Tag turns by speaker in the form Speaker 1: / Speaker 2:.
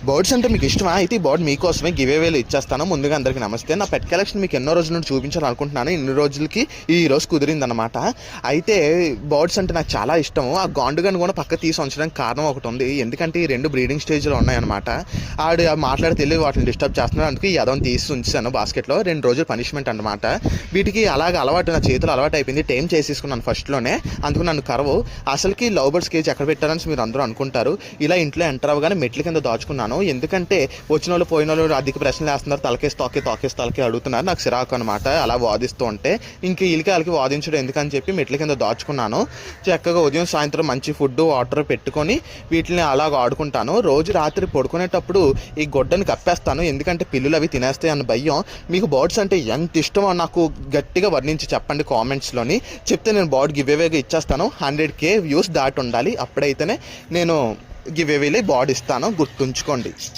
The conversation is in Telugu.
Speaker 1: బర్డ్స్ అంటే మీకు ఇష్టమా? అయితే ఈ బర్డ్ మీకోసమే గివేవేలు ఇచ్చేస్తాను. ముందుగా అందరికీ నమస్తే. నా పెట్ కలెక్షన్ మీకు ఎన్నో రోజుల నుండి చూపించాలనుకుంటున్నాను. ఇన్ని రోజులకి ఈ రోజు కుదిరిందనమాట. అయితే బర్డ్స్ అంటే నాకు చాలా ఇష్టము. ఆ గాండుగను కూడా పక్క తీసి ఉంచడానికి కారణం ఒకటి ఉంది. ఎందుకంటే ఈ రెండు బ్రీడింగ్ స్టేజ్లో ఉన్నాయన్నమాట. ఆడు మాట్లాడితే వెళ్ళి వాటిని డిస్టర్బ్ చేస్తున్నాడు. అందుకే ఈ అదం తీసి ఉంచాను బాస్కెట్లో. 2 రోజులు పనిష్మెంట్ అనమాట. వీటికి అలాగే అలవాటు, నా చేతులు అలవాటు అయిపోయింది. టైం చేసేసుకున్నాను ఫస్ట్లోనే. అందుకు నన్ను కరవు. అసలుకి లవ్ బర్డ్స్ కేజ్ ఎక్కడ పెట్టారని మీరు అందరూ అనుకుంటారు. ఇలా ఇంట్లో ఎంటర్ అవ్వగానే మెట్ల కింద దాచుకున్నాను. ఎందుకంటే వచ్చిన వాళ్ళు పోయిన వాళ్ళు అధిక ప్రశ్నలు వేస్తున్నారు. తలకేసి తలకే అడుగుతున్నారు. నాకు సిరాకు అనమాట అలా వాదిస్తూ ఉంటే. ఇంక వీళ్ళకి వాదించడం ఎందుకని చెప్పి మెట్ల కింద దాచుకున్నాను. చక్కగా ఉదయం సాయంత్రం మంచి ఫుడ్ వాటర్ పెట్టుకొని వీటిని అలాగ ఆడుకుంటాను. రోజు రాత్రి పడుకునేటప్పుడు ఈ గొడ్డని కప్పేస్తాను. ఎందుకంటే పిల్లులు అవి తినేస్తాయి అన్న భయం. మీకు బర్డ్స్ అంటే ఎంత ఇష్టమో నాకు గట్టిగా వర్ణించి చెప్పండి కామెంట్స్లోని. చెప్తే నేను బర్డ్ గివేవేగా ఇచ్చేస్తాను. 100K వ్యూస్ దాటి ఉండాలి. అప్పుడైతేనే నేను గివేవేలే బర్డ్ ఇస్తాను. గుర్తుంచుకోండి.